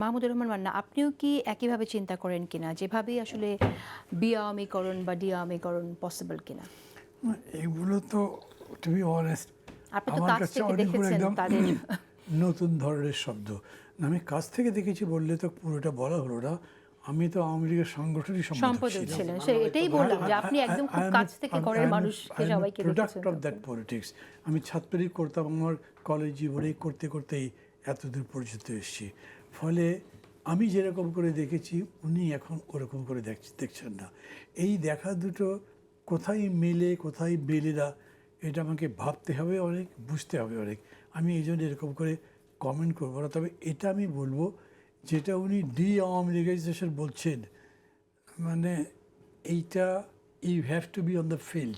মাহমুদুর রহমান মান্না, আপনিও কি একইভাবে চিন্তা করেন কিনা যেভাবেই আসলে বিআওয়ামীকরণ বা ডিআওয়ামীকরণ পসিবল কিনা? এগুলো তো টু বি অনেস্ট আপনি তো আমার কাছ কাছে থেকে অনেকগুলো দেখেছেন একদম তাদের। নতুন ধরনের শব্দ। আমি কাছ থেকে দেখেছি বললে তো পুরোটা বলা হলো না। আমি তো আওয়ামী লীগের সাংগঠনিক সম্পাদক সম্পাদক ছিলাম। ছিলেন, সে এটাই বললাম যে আপনি একদম খুব কাছ থেকে ঘরের মানুষকে সবাইকে প্রোডাক্ট দেখেছেন অফ দ্যাট তখন। পলিটিক্স। আমি ছাত্রলীগ করতাম, আমার কলেজ জীবনে করতে করতেই এতদূর পর্যন্ত এসেছি। ফলে আমি যেরকম করে দেখেছি উনি এখন ওরকম করে দেখছেন না। এই দেখা দুটো কোথায় মেলে কোথায় মেলে না, এটা আমাকে ভাবতে হবে অনেক, বুঝতে হবে অনেক। আমি এই জন্য এরকম করে কমেন্ট করবো না। তবে এটা আমি বলবো, যেটা উনি আওয়ামী লীগাইজেশন বলছেন, মানে এইটা you have to be on the field.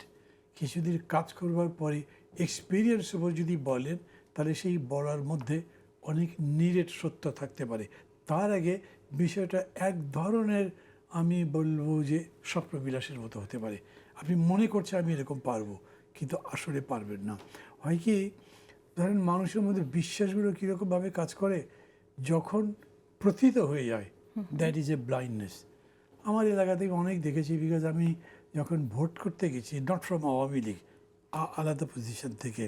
কিছুদিন কাজ করবার পরে এক্সপিরিয়েন্স উপর যদি বলেন, তাহলে সেই বলার মধ্যে অনেক নিরেট সত্য থাকতে পারে। তার আগে বিষয়টা এক ধরনের, আমি বলবো যে স্বপ্নবিলাসের মতো হতে পারে। আপনি মনে করছেন আমি এরকম পারবো, কিন্তু আসলে পারবেন না। হয় কি, ধরেন মানুষের মধ্যে বিশ্বাসগুলো কীরকমভাবে কাজ করে, যখন প্রথিত হয়ে যায়, দ্যাট ইজ এ ব্লাইন্ডনেস। আমার এলাকা থেকে অনেক দেখেছি, বিকজ আমি যখন ভোট করতে গেছি, নট ফ্রম আওয়ামী লীগ, আলাদা পজিশন থেকে,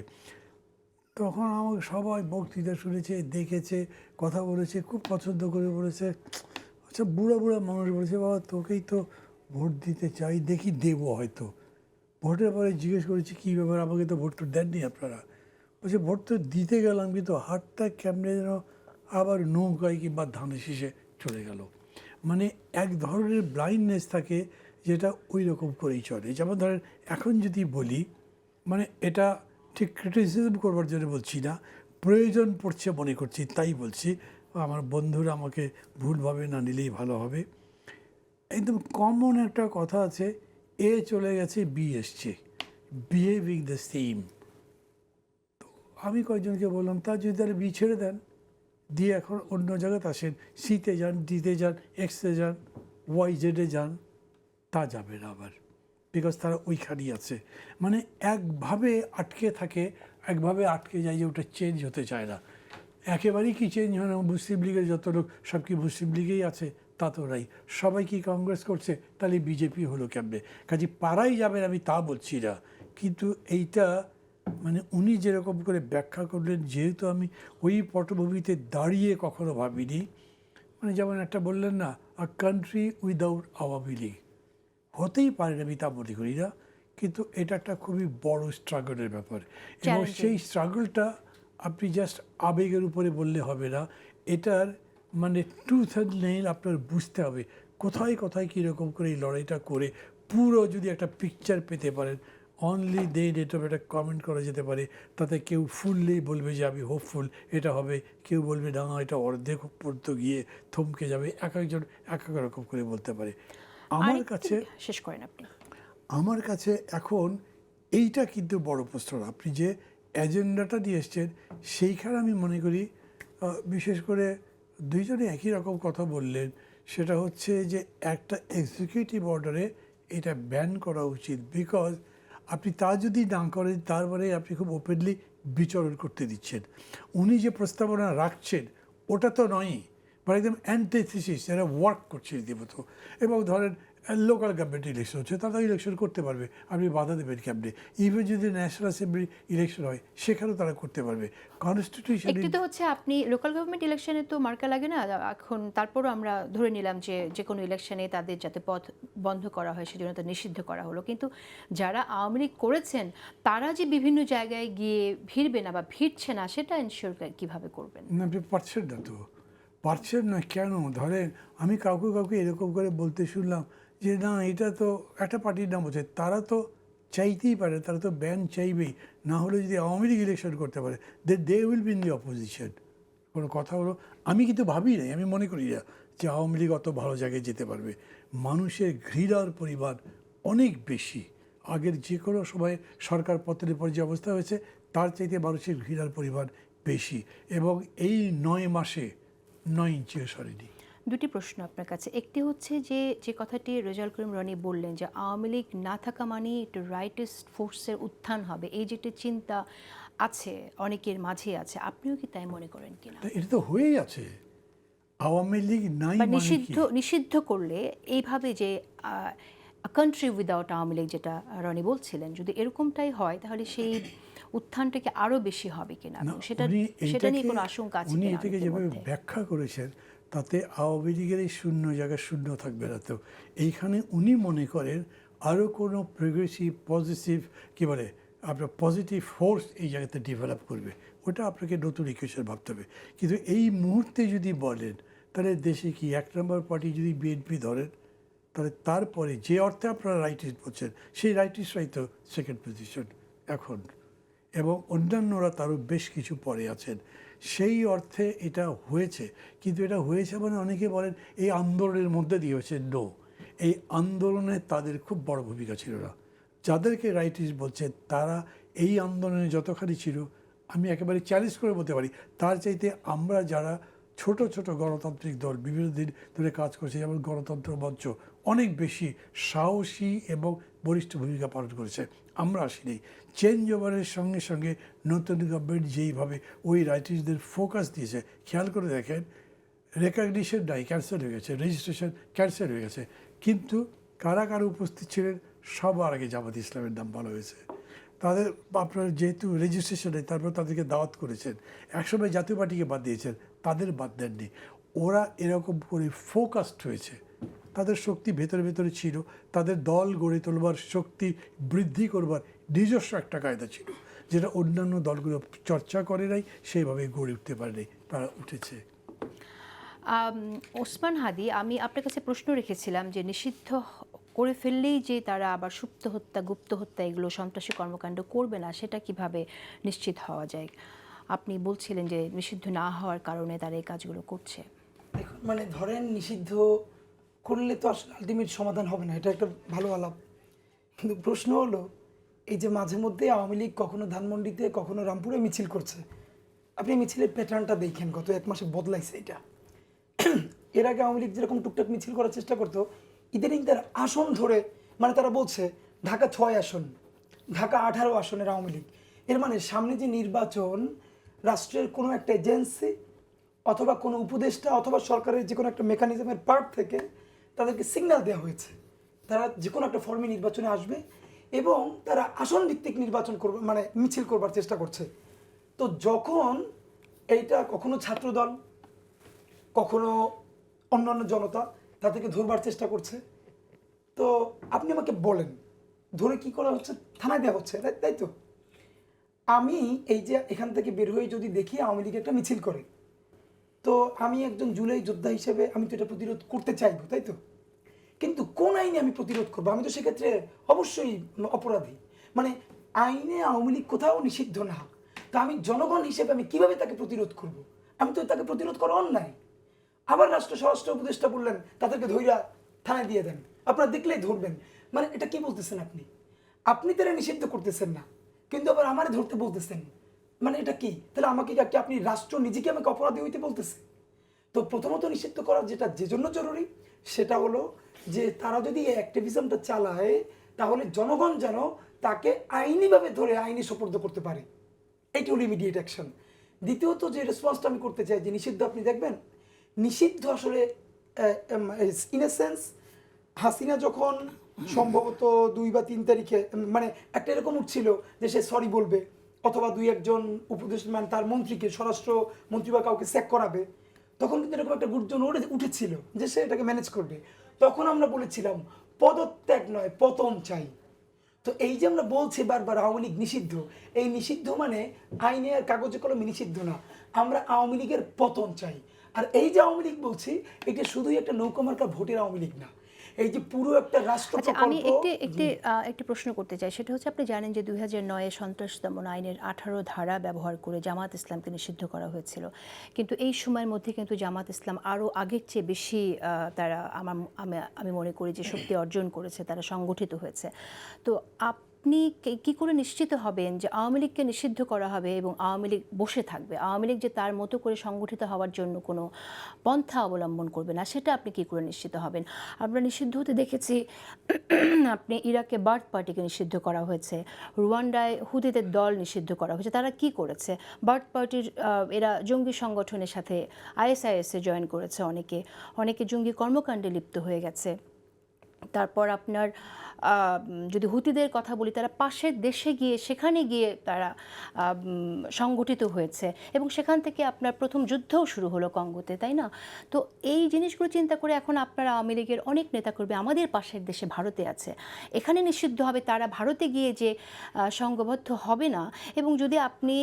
তখন আমাকে সবাই বক্তৃতা শুনেছে, দেখেছে, কথা বলেছে, খুব পছন্দ করে বলেছে। আচ্ছা, বুড়া বুড়া মানুষ বলেছে, বাবা তোকেই তো ভোট দিতে চাই, দেখি দেবো হয়তো। ভোটের পরে জিজ্ঞেস করেছি কী ব্যাপার, আমাকে তো ভোট তো দেননি আপনারা। বলছে ভোট তো দিতে গেলাম, কিন্তু হাতটা কেমনে যেন আবার নৌকায় কিংবা ধানের শীষে চলে গেল। মানে এক ধরনের ব্লাইন্ডনেস থাকে, যেটা ওই রকম করেই চলে। যেমন ধরেন এখন যদি বলি, মানে এটা ঠিক ক্রিটিসিজম করবার জন্য বলছি না, প্রয়োজন পড়ছে মনে করছি তাই বলছি। আমার বন্ধুরা আমাকে ভুলভাবে না নিলেই ভালো হবে। একদম কমন একটা কথা আছে, এ চলে গেছে বি এসছে, বিহেভিং দ্য সেম। আমি কয়েকজনকে বললাম, তা যদি তাহলে বি ছেড়ে দেন, দিয়ে এখন অন্য জায়গাতে আসেন, সিতে যান, ডিতে যান, এক্সে যান, ওয়াই জেডে যান, তা যাবে না আবার, বিকজ তারা ওইখানেই আছে। মানে একভাবে আটকে থাকে, একভাবে আটকে যায় যে ওটা চেঞ্জ হতে চায় না। একেবারেই কি চেঞ্জ হয় না? মুসলিম লীগের যত লোক সব কি মুসলিম লীগেই আছে? তা তো নাই। সবাই কি কংগ্রেস করছে? তাহলে বিজেপি হলো কেমনে? কাজে পাড়াই যাবেন আমি তা বলছি না, কিন্তু এইটা মানে উনি যেরকম করে ব্যাখ্যা করলেন, যেহেতু আমি ওই পটভূমিতে দাঁড়িয়ে কখনো ভাবিনি। মানে যেমন একটা বললেন না, আ কান্ট্রি উইদাউট আওয়ামী লীগ হতেই পারে না, আমি তা মনে করি না। কিন্তু এটা একটা খুবই বড় স্ট্রাগলের ব্যাপার, এবং চ্যালেঞ্জিং। সেই স্ট্রাগলটা আপনি জাস্ট আবেগের উপরে বললে হবে না। এটার মানে ট্রুথ অ্যান্ড নেইল আপনার বুঝতে হবে, কোথায় কোথায় কীরকম করে এই লড়াইটা করে পুরো যদি একটা পিকচার পেতে পারেন, অনলি দেন এটা একটা কমেন্ট করা যেতে পারে। তাতে কেউ ফুললেই বলবে যে আমি হোপফুল এটা হবে, কেউ বলবে না এটা অর্ধেক পর্যন্ত গিয়ে থমকে যাবে। এক একজন এক এক রকম করে বলতে পারে। আমার আরেকটি কাছে শেষ করেন আপনি। আমার কাছে এখন এইটা কিন্তু বড় প্রশ্ন। আপনি যে এজেন্ডাটা দিয়ে এসছেন, সেইখানে আমি মনে করি বিশেষ করে দুইজনে একই রকম কথা বললেন। সেটা হচ্ছে যে একটা এক্সিকিউটিভ অর্ডারে এটা ব্যান করা উচিত, বিকজ আপনি তা যদি না করেন, তারপরে আপনি খুব ওপেনলি বিচরণ করতে দিচ্ছেন। উনি যে প্রস্তাবনা রাখছেন ওটা তো নয়ই, বা একদম অ্যান্টিথিসিস, এরা ওয়ার্ক করছে রীতিমতো। এবং ধরেন লোকাল গভর্নমেন্ট ইলেকশন হচ্ছে, তারা ইলেকশন করতে পারবে, আপনি বাধা দেবেন কেমনে? ইভেন যদি ন্যাশনাল অ্যাসেম্বলি ইলেকশন হয়, সেখানেও তারা করতে পারবে। কনস্টিটিউশন একটি তো হচ্ছে আপনি লোকাল গভর্নমেন্ট ইলেকশনে তো মার্কা লাগে না এখন, তারপরও আমরা ধরে নিলাম যে যে কোনো ইলেকশনে তাদের যাতে পথ বন্ধ করা হয় সেজন্য তা নিষিদ্ধ করা হলো, কিন্তু যারা আওয়ামী লীগ করেছেন তারা যে বিভিন্ন জায়গায় গিয়ে ভিড়বে না বা ভিড়ছে না, সেটা এনশিওর কিভাবে করবেন? না, আপনি পারছেন না তো, পারছেন না কেন? ধরেন আমি কাউকে কাউকে এরকম করে বলতে শুনলাম যে না এটা তো একটা পার্টির নাম হচ্ছে, তারা তো চাইতেই পারে, তারা তো ব্যান চাইবেই। না হলে যদি আওয়ামী লীগ ইলেকশন করতে পারে, they will be in the opposition. কোনো কথা হলো, আমি কিন্তু ভাবি নাই, আমি মনে করি না যে আওয়ামী লীগ অত ভালো জায়গায় যেতে পারবে। মানুষের ঘৃণার পরিমাণ অনেক বেশি। আগের যে কোনো সময় সরকার পতনের পর যে অবস্থা হয়েছে, তার চাইতে মানুষের ঘৃণার পরিমাণ বেশি, এবং এই 9 মাসে 9 ইঞ্চিও সরেনি। দুটি প্রশ্ন আপনার কাছে। একটি হচ্ছে যে যে কথাটি রেজাউল করিম রনি বললেন যে আওয়ামী লীগ না থাকা মানেই একটা রাইটিস্ট ফোর্সের উত্থান হবে, এই যেটি চিন্তা আছে অনেকের মাঝে আছে, আপনিও কি তাই মনে করেন কিনা? তা এটা তো হয়েই আছে। আওয়ামী লীগ নাই বা মানে কি? নিষিদ্ধ করলে এইভাবে যে কান্ট্রি উইদাউট আওয়ামী লীগ, যেটা রনি বলছিলেন, যদি এরকমটাই হয় তাহলে সেই উত্থানটাকে আরো বেশি হবে কিনা, না, এবং সেটা উনি সেটা নিয়ে এইটাকে কোনো আশঙ্কা আছে উনি কিনা এটাকে অনেকের যেভাবে মধ্যে? ব্যাখ্যা করেছেন তাতে আওয়ামী লীগের এই শূন্য জায়গা শূন্য থাকবে না। তো এইখানে উনি মনে করেন আরও কোনো প্রোগ্রেসিভ পজিটিভ কী বলে আপনার পজিটিভ ফোর্স এই জায়গাতে ডেভেলপ করবে, ওটা আপনাকে নতুন ইকুয়েশন ভাবতে হবে। কিন্তু এই মুহূর্তে যদি বলেন তাহলে দেশে কি 1 নম্বর পার্টি যদি বিএনপি ধরেন, তাহলে তারপরে যে অর্থে আপনারা রাইটিস্ট বলছেন সেই রাইটিস্টরাই তো সেকেন্ড পজিশন এখন, এবং অন্যান্যরা তারও বেশ কিছু পরে আছেন। সেই অর্থে এটা হয়েছে, কিন্তু এটা হয়েছে মানে অনেকে বলেন এই আন্দোলনের মধ্যে দিয়ে হয়েছে। নো, এই আন্দোলনে তাদের খুব বড় ভূমিকা ছিল না। যাদেরকে রাইটিস্ট বলছে তারা এই আন্দোলনে যতখানি ছিল, আমি একেবারে চ্যালেঞ্জ করে বলতে পারি তার চাইতে আমরা যারা ছোট ছোট গণতান্ত্রিক দল বিভিন্ন দিন ধরে কাজ করছে, যেমন গণতন্ত্র মঞ্চ, অনেক বেশি সাহসী এবং বলিষ্ঠ ভূমিকা পালন করেছে। আমরা আসিনি। চেঞ্জ ওভারের সঙ্গে সঙ্গে নতুন গভর্নমেন্ট যেইভাবে ওই রাইটিস্টদের ফোকাস দিয়েছে, খেয়াল করে দেখেন রেকগনিশন নাই, ক্যান্সেল হয়ে গেছে, রেজিস্ট্রেশন ক্যান্সেল হয়ে গেছে, কিন্তু কারা কারা উপস্থিত ছিলেন সবার আগে জামাত ইসলামের নাম ভালো হয়েছে। তাদের আপনার যেহেতু রেজিস্ট্রেশন নেই, তারপর তাদেরকে দাওয়াত করেছেন। একসময় জাতীয় পার্টিকে বাদ দিয়েছেন, তাদের বাদ দেননি। ওরা এরকম করে ফোকাসড হয়েছে, তাদের শক্তি ভেতরে ভেতরে ছিল, তাদের দল গড়ে তোলবার শক্তি বৃদ্ধি করবার নিজস্ব একটা কায়দা ছিল, যেটা অন্যান্য দলগুলো চর্চা করে নাই, সেইভাবে গড়ে উঠতে পারেনি, তারা উঠেছে। ওসমান হাদি, আমি আপনার কাছে প্রশ্ন রেখেছিলাম যে নিষিদ্ধ করে ফেললেই যে তারা আবার সুপ্ত হত্যা, গুপ্ত হত্যা, এগুলো সন্ত্রাসী কর্মকাণ্ড করবে না, সেটা কিভাবে নিশ্চিত হওয়া যায়? আপনি বলছিলেন যে নিষিদ্ধ না হওয়ার কারণে তারা এই কাজগুলো করছে। দেখুন, মানে ধরেন নিষিদ্ধ করলে তো আসলে আলটিমেট সমাধান হবে না, এটা একটা ভালো আলাপ। কিন্তু প্রশ্ন হলো, এই যে মাঝে মধ্যে আওয়ামী লীগ কখনো ধানমন্ডিতে কখনো রামপুরে মিছিল করছে, আপনি মিছিলের প্যাটার্নটা দেখেন গত 1 মাসে বদলাইছে এটা। এর আগে আওয়ামী লীগ যেরকম টুকটাক মিছিল করার চেষ্টা করতো, ইদানিং তার আসন ধরে, মানে তারা বলছে ঢাকা 6 আসন, ঢাকা 18 আসনের আওয়ামী লীগ। এর মানে সামনে যে নির্বাচন, রাষ্ট্রের কোনো একটা এজেন্সি অথবা কোনো উপদেষ্টা অথবা সরকারের যে কোনো একটা মেকানিজমের পার্ট থেকে তাদেরকে সিগন্যাল দেওয়া হয়েছে তারা যে কোনো একটা ফর্মে নির্বাচনে আসবে এবং তারা আসন ভিত্তিক নির্বাচন করবে, মানে মিছিল করবার চেষ্টা করছে। তো যখন এইটা কখনো ছাত্রদল, কখনো অন্যান্য জনতা তাদেরকে ধরবার চেষ্টা করছে, তো আপনি আমাকে বলেন ধরে কি করা হচ্ছে? থানায় দেওয়া হচ্ছে, তাই তো? আমি এই যে এখান থেকে বের হয়ে যদি দেখি আওয়ামী লীগ একটা মিছিল করে, তো আমি একজন জুলাই যোদ্ধা হিসেবে আমি তো এটা প্রতিরোধ করতে চাইবো, তাই তো? কিন্তু কোন আইনে আমি প্রতিরোধ করবো? আমি তো সেক্ষেত্রে অবশ্যই অপরাধী। মানে আইনে আওয়ামী লীগ কোথাও নিষিদ্ধ না, তা আমি জনগণ হিসেবে আমি কিভাবে তাকে প্রতিরোধ করব? আমি তো তাকে প্রতিরোধ করা অন্যায়। আবার রাষ্ট্র স্বরাষ্ট্র উপদেষ্টা বললেন তাদেরকে ধইরা থানায় দিয়ে দেন, আপনারা দেখলেই ধরবেন। মানে এটা কি বলতেছেন আপনি? আপনি তারা নিষিদ্ধ করতেছেন না, কিন্তু আবার আমারে ধরতে বলতেছেন। মানে এটা কি? তাহলে আমাকে কি আপনি রাষ্ট্র নিজেকে আমাকে অপরাধী হইতে বলতেছে? তো প্রথমত নিষিদ্ধ করা যেটা যে জন্য জরুরি সেটা হলো যে তারা যদি এই অ্যাক্টিভিজমটা চালায় তাহলে জনগণ যেন তাকে আইনিভাবে ধরে আইনি সোপর্দ করতে পারে, এইটা হলো ইমিডিয়েট অ্যাকশন। দ্বিতীয়ত যে রেসপন্সটা আমি করতে চাই যে নিষিদ্ধ, আপনি দেখবেন নিষিদ্ধ আসলে ইন এ সেন্স হাসিনা যখন সম্ভবত 2 বা 3 তারিখে মানে একটা এরকম উঠছিল যে সে সরি বলবে অথবা 2-1 উপদেষ্টা মানে তার মন্ত্রীকে, স্বরাষ্ট্র মন্ত্রী বা কাউকে স্যাক করাবে, তখন কিন্তু এরকম একটা গুরুজন উঠেছিল যে সে এটাকে ম্যানেজ করবে। তখন আমরা বলেছিলাম পদত্যাগ নয় পতন চাই। তো এই যে আমরা বলছি বারবার আওয়ামী লীগ নিষিদ্ধ, এই নিষিদ্ধ মানে আইনে আর কাগজে কলমে নিষিদ্ধ না, আমরা আওয়ামী লীগের পতন চাই। আর এই যে আওয়ামী লীগ বলছি, এটা শুধুই একটা নৌকামার্কা ভোটের আওয়ামী লীগ না, এই যে পুরো একটা রাষ্ট্র আচ্ছা, আমি প্রকল্প। একটি প্রশ্ন করতে চাই, সেটা হচ্ছে আপনি জানেন যে 2009-এ সন্ত্রাস দমন আইনের 18 ধারা ব্যবহার করে জামাত ইসলামকে নিষিদ্ধ করা হয়েছিল, কিন্তু এই সময়ের মধ্যে কিন্তু জামাত ইসলাম আরও আগের চেয়ে বেশি তারা আমি মনে করি যে শক্তি অর্জন করেছে, তারা সংগঠিত হয়েছে। তো আপনি কি করে নিশ্চিত হবেন যে আওয়ামী লীগকে নিষিদ্ধ করা হবে এবং আওয়ামী লীগ বসে থাকবে, আওয়ামী লীগ যে তার মতো করে সংগঠিত হওয়ার জন্য কোনো পন্থা অবলম্বন করবে না, সেটা আপনি কি করে নিশ্চিত হবেন? আমরা নিষিদ্ধ হতে দেখেছি, আপনি ইরাকে বার্থ পার্টিকে নিষিদ্ধ করা হয়েছে, রুয়ান্ডায় হুদিদের দল নিষিদ্ধ করা হয়েছে। তারা কি করেছে? বার্থ পার্টির এরা জঙ্গি সংগঠনের সাথে আইএসআইএসে জয়েন করেছে, অনেকে জঙ্গি কর্মকাণ্ডে লিপ্ত হয়ে গেছে। তারপর আপনার যদি হুতিদের কথা বলি, তারা পাশের দেশে গিয়ে সেখানে গিয়ে তারা সংগঠিত হয়েছে এবং সেখান থেকে আপনার প্রথম যুদ্ধও শুরু হলো কঙ্গোতে, তাই না? তো এই জিনিসগুলো চিন্তা করে এখন আপনারা আওয়ামী লীগের অনেক নেতাকর্মী আমাদের পাশের দেশে ভারতে আছে, এখানে নিষিদ্ধ হবে, তারা ভারতে গিয়ে যে সংঘবদ্ধ হবে না। এবং যদি আপনি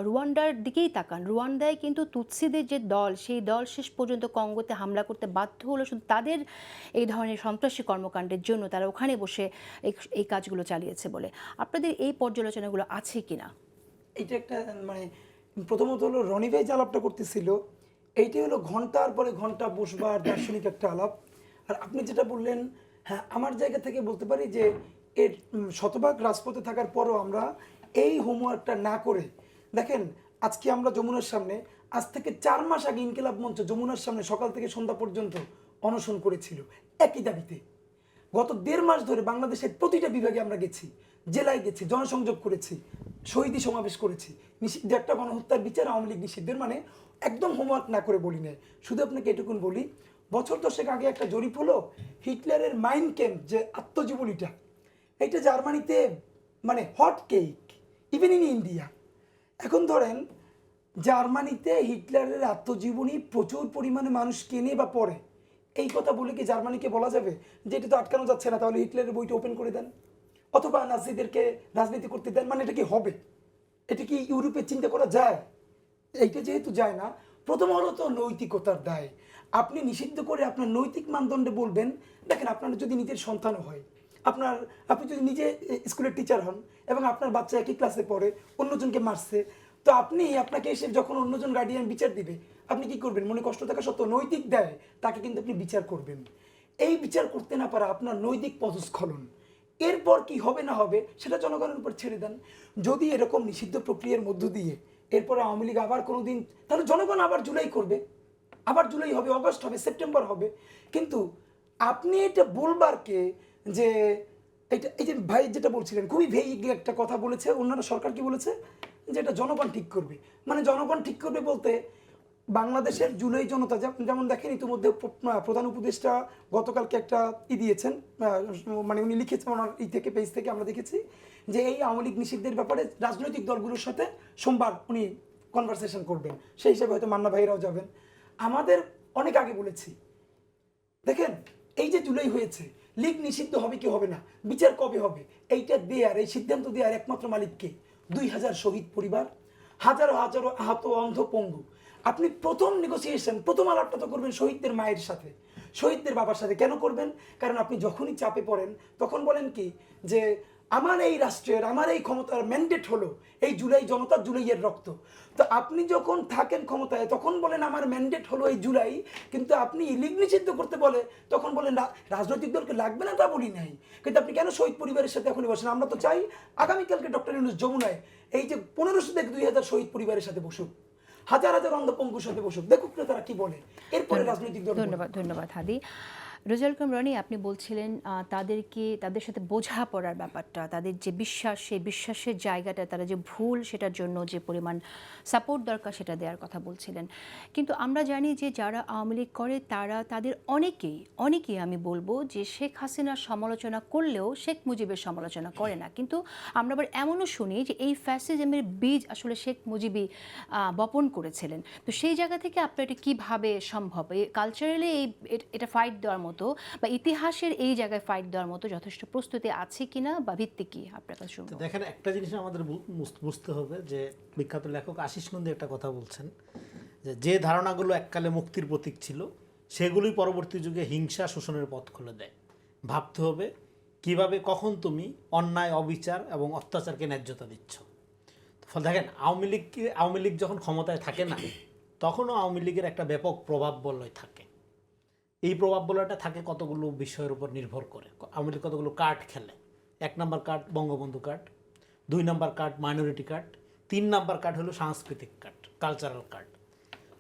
রুয়ান্ডার দিকেই তাকান, রুয়ান্ডায় কিন্তু তুৎসিদের যে দল, সেই দল শেষ পর্যন্ত কঙ্গোতে হামলা করতে বাধ্য হলো শুধু তাদের এই ধরনের সন্ত্রাসী কর্মকাণ্ডের জন্য। তারা ওখানে বসে এই কাজগুলো চালিয়েছে বলে। আপনাদের এই পর্যালোচনাগুলো আছে কিনা? এইটা একটা মানে প্রথমত হলো রনি ভাই যে আলাপটা করতেছিল, এইটাই হলো ঘন্টার পরে ঘন্টা বসবার দার্শনিক একটা আলাপ। আর আপনি যেটা বললেন, হ্যাঁ, আমার জায়গা থেকে বলতে পারি যে এর শতভাগ রাজপথে থাকার পরও আমরা এই হোমওয়ার্কটা না করে, দেখেন আজকে আমরা যমুনার সামনে, আজ থেকে 4 মাস আগে ইনকিলাব মঞ্চ যমুনার সামনে সকাল থেকে সন্ধ্যা পর্যন্ত অনশন করেছিল একই দাবিতে। গত 1.5 মাস ধরে বাংলাদেশের প্রতিটা বিভাগে আমরা গেছি, জেলায় গেছি, জনসংযোগ করেছি, শহীদি সমাবেশ করেছি। নিষিদ্ধ একটা গণহত্যার বিচার, আওয়ামী লীগ নিষিদ্ধের মানে একদম হোমওয়ার্ক না করে বলি না। শুধু আপনাকে এটুকুন বলি, বছর 10 আগে একটা জরিপ হলো, হিটলারের মাইন ক্যাম্প যে আত্মজীবনীটা, এটা জার্মানিতে মানে hot cake, even in India. এখন ধরেন জার্মানিতে হিটলারের আত্মজীবনী প্রচুর পরিমাণে মানুষ কেনে বা পড়ে, এই কথা বলে কি জার্মানিকে বলা যাবে যে এটা তো আটকানো যাচ্ছে না, তাহলে হিটলারের বইটা ওপেন করে দেন, অথবা নাজিদেরকে রাজনীতি করতে দেন? মানে এটা কি হবে? এটা কি ইউরোপে চিন্তা করা যায়? এইটা যেহেতু যায় না, প্রথম হলো তো নৈতিকতার দায়। আপনি নিষিদ্ধ করে আপনার নৈতিক মানদণ্ডে বলবেন, দেখেন আপনার যদি নিজের সন্তানও হয়, আপনি যদি নিজে স্কুলের টিচার হন এবং আপনার বাচ্চা একই ক্লাসে পড়ে, অন্যজনকে মারছে, তো আপনাকে এসে যখন অন্যজন গার্ডিয়ান বিচার দিবে, আপনি কি করবেন? মনে কষ্ট থাকা সত্ত্বেও নৈতিক দায় তাকে কিন্তু আপনি বিচার করবেন। এই বিচার করতে না পারা আপনার নৈতিক পদস্খলন। এরপর কি হবে না হবে সেটা জনগণের উপর ছেড়ে দেন। যদি এরকম নিষিদ্ধ প্রক্রিয়ার মধ্য দিয়ে এরপরে আওয়ামী লীগ আবার কোনোদিন, তাহলে জনগণ আবার জুলাই করবে, আবার জুলাই হবে, অগস্ট হবে, সেপ্টেম্বর হবে। কিন্তু আপনি এটা বলবার কে যে এটা, এই যে ভাই যেটা বলছিলেন খুবই ভেইগ একটা কথা বলেছে, অন্যান্য সরকার কি বলেছে যে এটা জনগণ ঠিক করবে। মানে জনগণ ঠিক করবে বলতে বাংলাদেশের জুলাই জনতা, যেমন দেখেন ইতিমধ্যে প্রধান উপদেষ্টা গতকালকে একটা দিয়েছেন, মানে উনি লিখেছেন ওনার থেকে পেজ থেকে আমরা দেখেছি যে এই আওয়ামী লীগ নিষিদ্ধের ব্যাপারে রাজনৈতিক দলগুলোর সাথে সোমবার উনি কনভারসেশন করবেন, সেই হিসাবে হয়তো মান্না ভাইরাও যাবেন। আমাদের অনেক আগে বলেছি, দেখেন এই যে জুলাই হয়েছে, লীগ নিষিদ্ধ হবে কি হবে না, বিচার কবে হবে, এইটা দেয়ার, এই সিদ্ধান্ত দেওয়ার একমাত্র মালিককে 2000 শহীদ পরিবার, হাজারো হাজারো আহত অন্ধ পঙ্গু। আপনি প্রথম নেগোসিয়েশন, প্রথম আলাপটা তো করবেন শহীদদের মায়ের সাথে, শহীদদের বাবার সাথে। কেন করবেন? কারণ আপনি যখনই চাপে পড়েন তখন বলেন কি যে আমার এই রাষ্ট্রের, আমার এই ক্ষমতার ম্যান্ডেট হলো এই জুলাই জনতা, জুলাইয়ের রক্ত। তো আপনি যখন থাকেন ক্ষমতায় তখন বলেন আমার ম্যান্ডেট হলো এই জুলাই, কিন্তু আপনি লীগ নিষিদ্ধ করতে বলে তখন বলেন রাজনৈতিক দলকে লাগবে না, তা বলি নাই। কিন্তু আপনি কেন শহীদ পরিবারের সাথে এখনই বসেন? আমরা তো চাই আগামীকালকে ডক্টর ইউনূস যমুনায় এই যে 1500 থেকে 2000 শহীদ পরিবারের সাথে বসুক, হাজার হাজার অন্ধপঙ্গুর সাথে বসুক, দেখুক না তারা কি বলে, এরপরে রাজনৈতিক দল। ধন্যবাদ হাদি। রেজাউল করিম রনি, আপনি বলছিলেন তাদের সাথে বোঝাপড়ার ব্যাপারটা, তাদের যে বিশ্বাস, সেই বিশ্বাসের জায়গাটা, তারা যে ভুল সেটার জন্য যে পরিমাণ সাপোর্ট দরকার সেটা দেওয়ার কথা বলছিলেন। কিন্তু আমরা জানি যে যারা আওয়ামী লীগ করে তাদের অনেকেই আমি বলবো যে শেখ হাসিনার সমালোচনা করলেও শেখ মুজিবের সমালোচনা করে না। কিন্তু আমরা আবার এমনও শুনি যে এই ফ্যাসিজমের বীজ আসলে শেখ মুজিবই বপন করেছিলেন। তো সেই জায়গা থেকে আপনার এটা কীভাবে সম্ভব? কালচারালি এটা ফাইট দেওয়ার মতো বা ইতিহাসের এই জায়গায় ফাইট দেওয়ার মতো যথেষ্ট প্রস্তুতি আছে কিনা বা ভিত্তি কি আপনার কাছে শুনবো। দেখেন, একটা জিনিস আমাদের বুঝতে হবে যে বিখ্যাত লেখক আশিস নন্দী একটা কথা বলছেন যে ধারণাগুলো এককালে মুক্তির প্রতীক ছিল সেগুলোই পরবর্তী যুগে হিংসা শোষণের পথ খুলে দেয়। ভাবতে হবে কিভাবে কখন তুমি অন্যায়, অবিচার এবং অত্যাচারকে ন্যায্যতা দিচ্ছ। ফলে দেখেন, আওয়ামী লীগ যখন ক্ষমতায় থাকে না তখনও আওয়ামী লীগের একটা ব্যাপক প্রভাব বলয় থাকে। এই প্রভাব বলয়টা থাকে কতগুলো বিষয়ের উপর নির্ভর করে। আওয়ামী লীগ কতগুলো কার্ড খেলে 1 number card Bangabandhu card, 2 number card minority card, 3 number card হলো সাংস্কৃতিক কার্ড, কালচারাল কার্ড।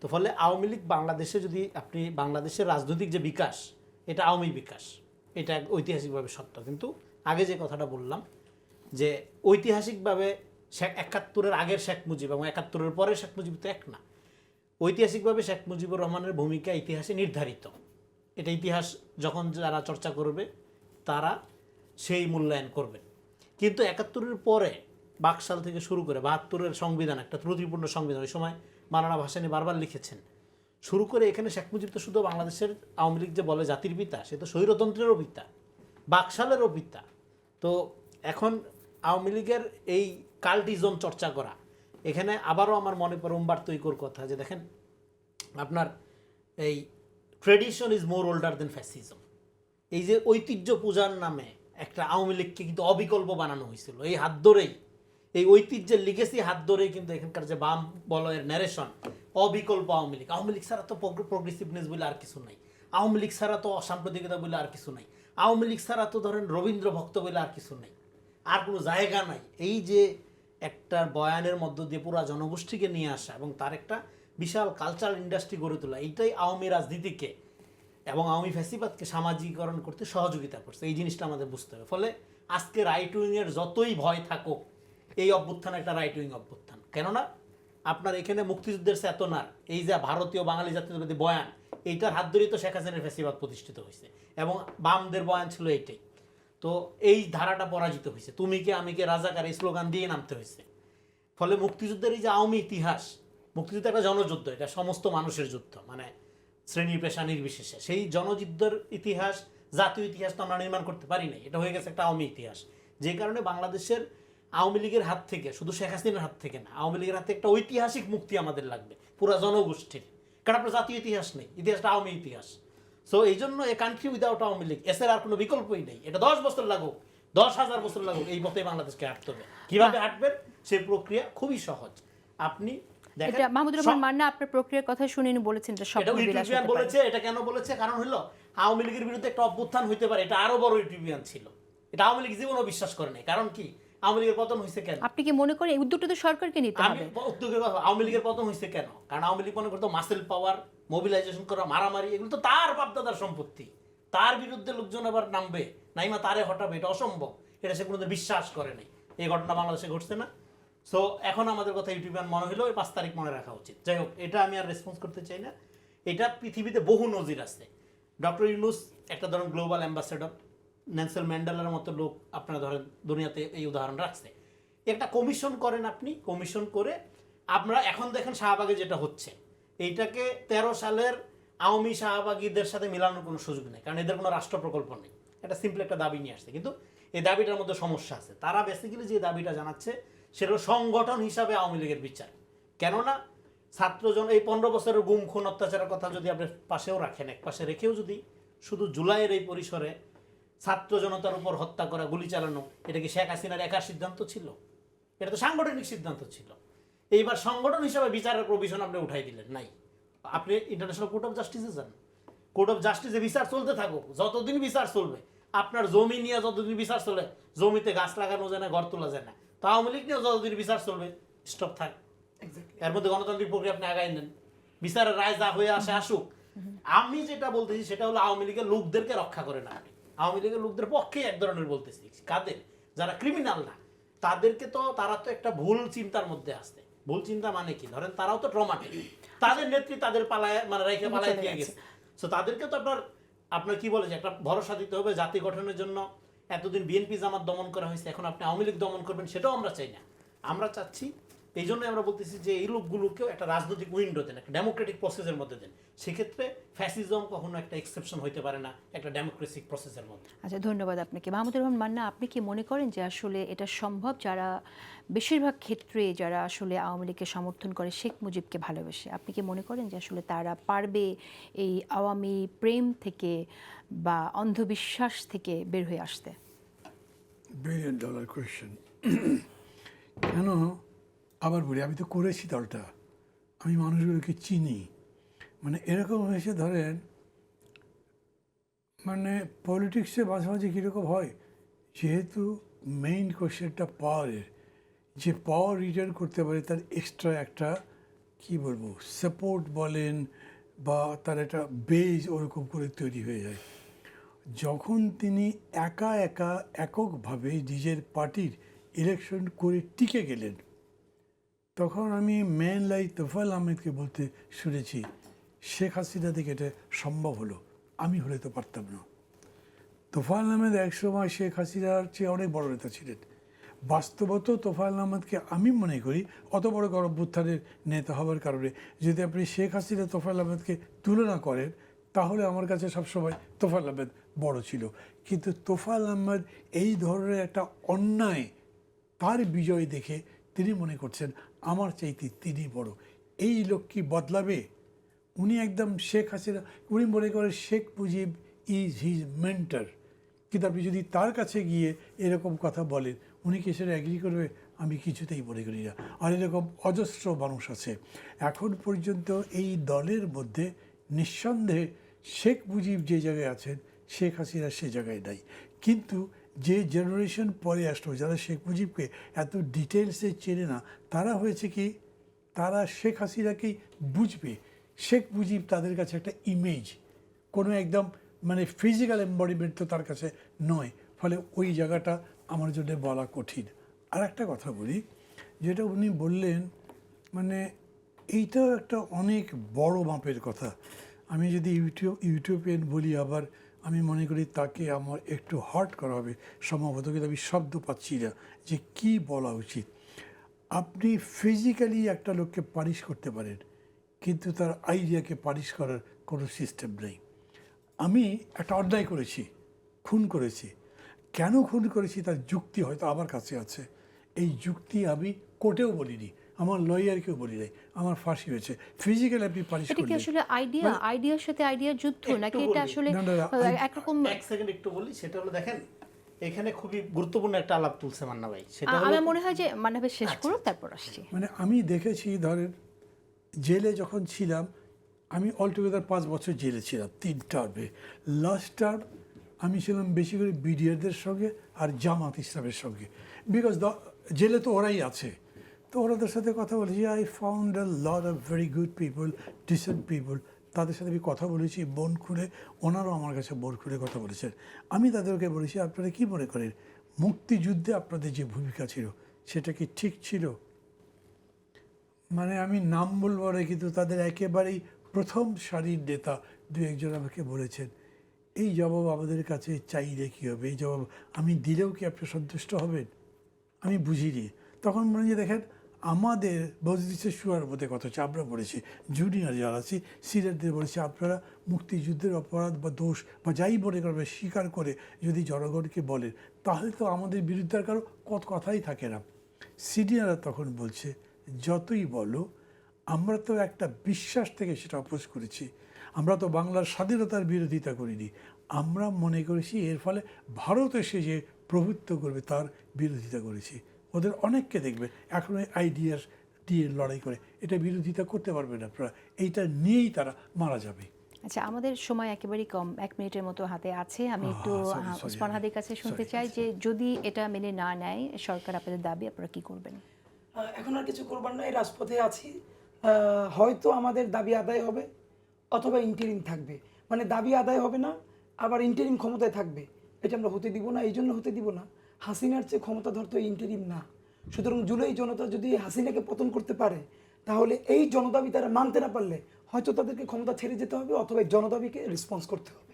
তো ফলে আওয়ামী লীগ বাংলাদেশে যদি আপনি বাংলাদেশের রাজনৈতিক যে বিকাশ, এটা আওয়ামী বিকাশ, এটা ঐতিহাসিকভাবে সত্য। কিন্তু আগে যে কথাটা বললাম যে ঐতিহাসিকভাবে 71-এর আগের শেখ মুজিব এবং 71-এর পরের শেখ মুজিব তো এক না। ঐতিহাসিকভাবে শেখ মুজিবুর রহমানের ভূমিকা ইতিহাসে নির্ধারিত। এটা ইতিহাস যখন যারা চর্চা করবে তারা সেই মূল্যায়ন করবেন। কিন্তু 71-এর পরে বাকশাল থেকে শুরু করে 72-এর সংবিধান, একটা ত্রুটিপূর্ণ সংবিধান, ওই সময় মাওলানা ভাসানী বারবার লিখেছেন, শুরু করে এখানে শেখ মুজিব তো শুধু বাংলাদেশের আওয়ামী লীগ যে বলে জাতির পিতা, সে তো স্বৈরতন্ত্রেরও পিতা, বাকশালেরও পিতা। তো এখন আওয়ামী লীগের এই কাল্টিজম চর্চা করা, এখানে আবারও আমার মনে পড়ে উম্বার্তো ইকোর কথা যে দেখেন আপনার এই tradition is more older than fascism. এই যে ঐতিহ্য পূজার নামে একটা আওয়ামী লীগকে কিন্তু অবিকল্প বানানো হয়েছিল। এই হাত ধরেই, এই ঐতিহ্যের লিগেসি হাত ধরেই কিন্তু এখানকার যে বাম বলয়ের ন্যারেশন, অবিকল্প আওয়ামী লীগ, আওয়ামী লীগ ছাড়া তো প্রোগ্রেসিভনেস বলে আর কিছু নাই, আওয়ামী লীগ ছাড়া তো অসাম্প্রদায়িকতা বলে আর কিছু নাই, আওয়ামী লীগ ছাড়া তো ধরেন রবীন্দ্র ভক্ত বলে আর কিছু নাই, আর কোনো জায়গা নাই। এই যে একটা বয়ানের মধ্য দিয়ে পুরা জনগোষ্ঠীকে নিয়ে আসা এবং তার একটা বিশাল কালচারাল ইন্ডাস্ট্রি গড়ে তোলা, এইটাই আওয়ামী রাজনীতিকে এবং আওয়ামী ফ্যাসিবাদকে সামাজিকীকরণ করতে সহযোগিতা করছে। এই জিনিসটা আমাদের বুঝতে হবে। ফলে আজকে রাইট উইংয়ের যতই ভয় থাকুক, এই অভ্যুত্থান একটা রাইট উইং অভ্যুত্থান। কেননা আপনার এখানে মুক্তিযুদ্ধের চেতনার এই যে ভারতীয় বাঙালি জাতীয়তাবাদী বয়ান, এইটার হাত ধরেই তো শেখ হাসিনার ফ্যাসিবাদ প্রতিষ্ঠিত হয়েছে এবং বামদের বয়ান ছিল এইটাই। তো এই ধারাটা পরাজিত হয়েছে, তুমি কে আমি কে রাজাকার, এই স্লোগান দিয়ে নামতে হয়েছে। ফলে মুক্তিযুদ্ধের এই যে আওয়ামী ইতিহাস, মুক্তিযুদ্ধ একটা জনযুদ্ধ, এটা সমস্ত মানুষের যুদ্ধ, মানে শ্রেণী পেশা নির্বিশেষে। সেই জনযুদ্ধের ইতিহাস, জাতীয় ইতিহাস তো আমরা নির্মাণ করতে পারি নাই, এটা হয়ে গেছে একটা আওয়ামী ইতিহাস। যে কারণে বাংলাদেশের আওয়ামী লীগের হাত থেকে, শুধু শেখ হাসিনার হাত থেকে না, আওয়ামী লীগের হাতে একটা ঐতিহাসিক মুক্তি আমাদের লাগবে পুরা জনগোষ্ঠীর। কারণ আপনার জাতীয় ইতিহাস নেই, ইতিহাসটা আওয়ামী ইতিহাস। সো এই জন্য a country without Awami League, এসের আর কোনো বিকল্পই নেই। এটা 10 বছর লাগুক, 10,000 বছর লাগুক, এই পথে বাংলাদেশকে হাঁটতে হবে। কিভাবে হাঁটবেন সেই প্রক্রিয়া খুবই সহজ। আপনি এটা মাহমুদুর রহমান মান্না আপনার প্রক্রিয়ার কথা শুনে বলেছেন যে স্বপ্ন বিলাস হতে পারে। বলেছে। এটা কেন বলেছে? কারণ হলো আওয়ামী লীগের বিরুদ্ধে একটা অভ্যুত্থান হইতে পারে, এটা আরো বড় ইউটিউবিয়ান ছিল। এটা আওয়ামী লীগ জীবনও বিশ্বাস করে নাই। কারণ কি? আওয়ামী লীগের পতন হয়েছে কেন? আপনি কি মনে করেন এই উদ্যোগটা তো সরকারকে নিতে হবে? আওয়ামী লীগের পতন হয়েছে কেন? কারণ আওয়ামী লীগ মনে করতো মাসেল পাওয়ার, মোবিলাইজেশন করা, মারামারি, এগুলো তো তার বাপদাদার সম্পত্তি। তার বিরুদ্ধে লোকজন আবার নামবে, নাইমা তারে হটাবে, এটা অসম্ভব। এটা সে কোনোদিন বিশ্বাস করে নাই। এই ঘটনা বাংলাদেশে ঘটছে না। সো এখন আমাদের কথা ইউটিউবিয়ান মনে হলো 5 তারিখ মনে রাখা উচিত। যাই হোক, এটা আমি আর রেসপন্স করতে চাই না। এটা পৃথিবীতে বহু নজির আছে। ডক্টর ইউনূস একটা ধরেন গ্লোবাল অ্যাম্বাসেডর, নেলসন ম্যান্ডেলার মতো লোক আপনারা ধরেন দুনিয়াতে এই উদাহরণ রাখছে। একটা কমিশন করেন আপনি, কমিশন করে আপনারা এখন দেখেন শাহবাগে যেটা হচ্ছে, এইটাকে 13 সালের আওয়ামী শাহবাগীদের সাথে মিলানোর কোনো সুযোগ নেই, কারণ এদের কোনো রাষ্ট্র প্রকল্প নেই। এটা সিম্পল একটা দাবি নিয়ে আসছে, কিন্তু এই দাবিটার মধ্যে সমস্যা আছে। তারা বেসিক্যালি যে দাবিটা জানাচ্ছে সেটা সংগঠন হিসাবে আওয়ামী লীগের বিচার। কেননা ছাত্রজন এই 15 বছরের গুম খুন অত্যাচারের কথা যদি আপনি পাশেও রাখেন, এক পাশে রেখেও যদি শুধু জুলাইয়ের এই পরিসরে ছাত্র জনতার উপর হত্যা করা, গুলি চালানো, এটা কি শেখ হাসিনার একার সিদ্ধান্ত ছিল? এটা তো সাংগঠনিক সিদ্ধান্ত ছিল। এইবার সংগঠন হিসাবে বিচারের প্রভিশন আপনি উঠাই দিলেন নাই। আপনি ইন্টারন্যাশনাল কোর্ট অফ জাস্টিসে যান, কোর্ট অফ জাস্টিসে বিচার চলতে থাকুক, যতদিন বিচার চলবে। আপনার জমি নিয়ে যতদিন বিচার চলে, জমিতে গাছ লাগানো যায় না, ঘর তোলা যায় না, তো আওয়ামী লীগ নিয়ে যতদিন বিচার চলবে স্টপ থাক। এর মধ্যে গণতান্ত্রিক প্রক্রিয়া আপনি আগাই নেন, বিচারের রায় যা হয়ে আসে আসুক। আমি যেটা বলতেছি সেটা হলো আওয়ামী লীগের লোকদেরকে রক্ষা করে না। আওয়ামী লীগের লোকদের পক্ষে এক ধরনের বলতেছি, কাদের? যারা ক্রিমিনাল না, তাদেরকে তো, তারা তো একটা ভুল চিন্তার মধ্যে আসছে। ভুল চিন্তা মানে কি? ধরেন তারাও তো ট্রমাটিক, তাদের নেত্রী তাদের পালায়, মানে রেখে পালায় দিয়ে গেছে। সো তাদেরকে তো আপনার কি বলে যে একটা ভরসা দিতে হবে জাতি গঠনের জন্য। এতদিন বিএনপি জামাত দমন করা হয়েছে, এখন আপনি আওয়ামী লীগ দমন করবেন, সেটাও আমরা চাই না। আমরা চাচ্ছি, এই জন্যই আমরা বলতেছি যে এই লোকগুলোকেও একটা রাজনৈতিক উইন্ডো দেন, একটা ডেমোক্রেটিক প্রসেসের মধ্যে দেন। সেক্ষেত্রে ফ্যাসিজম কখনো একটা এক্সেপশন হইতে পারে না একটা ডেমোক্রেটিক প্রসেসের মধ্যে। আচ্ছা, ধন্যবাদ আপনাকে। মাহমুদুর রহমান মান্না, আপনি কি মনে করেন যে আসলে এটা সম্ভব? যারা বেশিরভাগ ক্ষেত্রে যারা আসলে আওয়ামী লীগকে সমর্থন করে শেখ মুজিবকে ভালোবেসে, আপনি কি মনে করেন যে আসলে তারা পারবে এই আওয়ামী প্রেম থেকে বা অন্ধবিশ্বাস থেকে বের হয়ে আসতে? $1 billion কোয়েশ্চেন। কেন আবার বলি, আমি তো করেছি দলটা, আমি মানুষগুলোকে চিনি। মানে এরকম হয়েছে, ধরেন মানে পলিটিক্সে মাঝে মাঝে কীরকম হয়, যেহেতু মেইন কোশ্চেনটা পাওয়ারের, যে পাওয়ার রিটার্ন করতে পারে তার এক্সট্রা একটা কি বলবো সাপোর্ট বলেন বা তার একটা বেজ ওরকম করে তৈরি হয়ে যায়। যখন তিনি একা এককভাবে নিজের পার্টির ইলেকশন করে টিকে গেলেন, তখন আমি ম্যান লাইক তোফায়েল আহমেদকে বলতে শুনেছি, শেখ হাসিনা থেকে এটা সম্ভব হলো, আমি হলে তো পারতাম না। তোফায়েল আহমেদ একসময় শেখ হাসিনার চেয়ে অনেক বড় নেতা ছিলেন। বাস্তবত তোফায়েল আহমেদকে আমি মনে করি অত বড় গণঅভ্যুত্থানের নেতা হওয়ার কারণে যদি আপনি শেখ হাসিনা তোফায়েল আহমেদকে তুলনা করেন, তাহলে আমার কাছে সবসময় তোফায়েল আহমেদ বড় ছিল। কিন্তু তোফায়েল আহমেদ এই ধরনের একটা অন্যায়, তার বিজয় দেখে তিনি মনে করছেন আমার চাইতে তিনি বড়, এই লোক কি বদলাবে? উনি একদম শেখ হাসিনা, উনি মনে করেন Sheikh Mujib is his mentor, কিন্তু আপনি যদি তার কাছে গিয়ে এরকম কথা বলেন, উনি কি সেটা অ্যাগ্রি করবে? আমি কিছুতেই মনে করি না। আর এরকম অজস্র মানুষ আছে। এখন পর্যন্ত এই দলের মধ্যে নিঃসন্দেহে শেখ মুজিব যে জায়গায় আছেন, শেখ হাসিনা সে জায়গায় নাই। কিন্তু যে জেনারেশন পরে আসলো, যারা শেখ মুজিবকে এত ডিটেলসে চেনে না, তারা হয়েছে কি, তারা শেখ হাসিনাকেই বুঝবে। শেখ মুজিব তাদের কাছে একটা ইমেজ, কোনো একদম মানে ফিজিক্যাল এম্বডিমেন্ট তো তার কাছে নয়। ফলে ওই জায়গাটা আমার জন্য বলা কঠিন। আর একটা কথা বলি, যেটা উনি বললেন, মানে এইটাও একটা অনেক বড় মাপের কথা। আমি যদি ইউটিউবিয়ান বলি, আবার আমি মনে করি তাকে আমার একটু হার্ট করা হবে সম্ভবত, কিন্তু আমি শব্দ পাচ্ছি না যে কি বলা উচিত। আপনি ফিজিক্যালি একটা লোককে পানিশ করতে পারেন, কিন্তু তার আইডিয়াকে পানিশ করার কোনো সিস্টেম নেই। আমি একটা অন্যায় করেছি, খুন করেছি, কেন খুন করেছি তার যুক্তি হয়তো আমার কাছে আছে। এই যুক্তি আমি কোর্টেও বলিনি, আমার লয়ারকেও বলি নাই, আমার ফাঁসি হয়েছে। ফিজিক্যালি আপনি পানিশ এটা কি করলেন। আসলে আইডিয়ার সাথে আইডিয়ার যুদ্ধ, একটু নাকি এটা বলি। আসলে না, না, একরকম? এক সেকেন্ড একটু বলি, সেটা হলো দেখেন এখানে খুবই গুরুত্বপূর্ণ একটা আলাপ তুলছে মান্না ভাই, সেটা হলো আমার মনে হয় যে মানবে শেষ করুক, তারপর আসছি। মানে আমি দেখেছি, ধরেন জেলে যখন ছিলাম, আমি অলটুগেদার 5 বছর জেলে ছিলাম 3 টার্মে। লাস্ট টার্ম আমি ছিলাম বেশি করে বিডিআরদের সঙ্গে আর জামাত ইসলামের সঙ্গে, বিকজ জেলে তো ওরাই আছে। তো ওনাদের সাথে কথা বলেছি, I found a lot of very good people, decent people. তাদের সাথে আমি কথা বলেছি মন খুলে, ওনারাও আমার কাছে মন খুলে কথা বলেছেন। আমি তাদেরকে বলেছি, আপনারা কি মনে করেন মুক্তিযুদ্ধে আপনাদের যে ভূমিকা ছিল সেটা কি ঠিক ছিল? মানে আমি নাম বলবো না, কিন্তু তাদের একেবারেই প্রথম সারির নেতা 2-1 আমাকে বলেছেন, এই জবাব আমাদের কাছে চাইলে কী হবে, এই জবাব আমি দিলেও কি আপনি সন্তুষ্ট হবেন? আমি বুঝিনি। তখন মনে হয় দেখেন, আমাদের মজলিসের শুয়ার মধ্যে কথা হচ্ছে, আমরা বলেছি জুনিয়র যারা আছি সিনিয়রদের বলেছি, আপনারা মুক্তিযুদ্ধের অপরাধ বা দোষ বা যাই মনে করবে স্বীকার করে যদি জনগণকে বলেন, তাহলে তো আমাদের বিরুদ্ধে আর কারো কথাই থাকে না। সিনিয়ররা তখন বলছে, যতই বলো, আমরা তো একটা বিশ্বাস থেকে সেটা অপোজ করেছি, আমরা তো বাংলার স্বাধীনতার বিরোধিতা করিনি, আমরা মনে করেছি এর ফলে ভারত এসে যে প্রভুত্ব করবে তার বিরোধিতা করেছি। ওদের অনেককে দেখবে এখন ওই আইডিয়ার দিয়ে লড়াই করে, এটা বিরোধিতা করতে পারবে না আপনারা, এইটা নিয়েই তারা মারা যাবে। আচ্ছা, আমাদের সময় একেবারেই কম, 1 মিনিটের মতো হাতে আছে। আমি একটু ওসমান হাদির কাছে শুনতে চাই যে যদি এটা মেনে না নেয় সরকার আপনাদের দাবি, আপনারা কি করবেন? এখন আর কিছু করবার নয়, রাজপথে আছি। হয়তো আমাদের দাবি আদায় হবে, অথবা ইন্টারিম থাকবে। মানে দাবি আদায় হবে না, আবার ইন্টারিম ক্ষমতায় থাকবে, এটা আমরা হতে দিব না। এই জন্য হতে দিব না, হাসিনার চেয়ে ক্ষমতাধর তো ইন্টারিম না। সুতরাং জুলাই জনতা যদি হাসিনাকে পতন করতে পারে, তাহলে এই জনদাবি তারা মানতে না পারলে হয়তো তাদেরকে ক্ষমতা ছেড়ে যেতে হবে, অথবা এই জনদাবিকে রেসপন্স করতে হবে।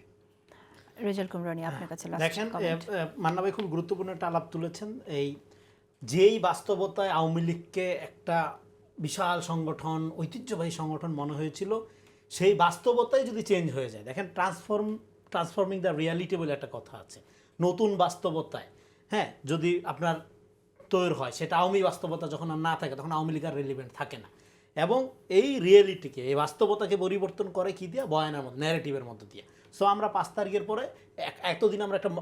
রেজাল কুমরানি, আপনার কাছে লাস্ট দেখেন কমেন্ট। মান্না ভাই খুব গুরুত্বপূর্ণ একটা আলাপ তুলেছেন। এই যেই বাস্তবতায় আওয়ামী লীগকে একটা বিশাল সংগঠন, ঐতিহ্যবাহী সংগঠন মনে হয়েছিল, সেই বাস্তবতায় যদি চেঞ্জ হয়ে যায়, দেখেন ট্রান্সফর্মিং দ্য রিয়ালিটি বলে একটা কথা আছে, নতুন বাস্তবতায় হ্যাঁ যদি আপনার তৈরি হয়, সেটা আওয়ামী বাস্তবতা যখন আর না থাকে, তখন আওয়ামী লীগ আর রেলিভেন্ট থাকে না। এবং এই রিয়েলিটিকে, এই বাস্তবতাকে পরিবর্তন করে কি দিয়ে? বয়ানের মধ্যে, ন্যারেটিভের মধ্যে দিয়ে। সো আমরা 5 তারিখের পরে এতদিন আমরা একটা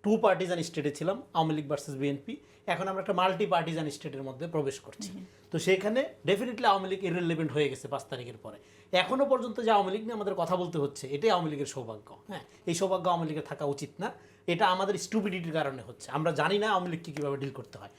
2 পার্টিজান স্টেটে ছিলাম, আওয়ামী লীগ ভার্সেস বিএনপি, এখন আমরা একটা মাল্টি পার্টিজান স্টেটের মধ্যে প্রবেশ করছি। তো সেখানে ডেফিনেটলি আওয়ামী লীগ ইররিলেভেন্ট হয়ে গেছে 5 তারিখের পরে। এখনও পর্যন্ত যে আওয়ামী লীগ নিয়ে আমাদের কথা বলতে হচ্ছে, এটাই আওয়ামী লীগের সৌভাগ্য। হ্যাঁ, এই সৌভাগ্য আওয়ামী লীগের থাকা উচিত না। এটা আমাদের স্টুপিডিটির কারণে হচ্ছে। আমরা জানি না আওয়ামী লীগকে কীভাবে ডিল করতে হয়।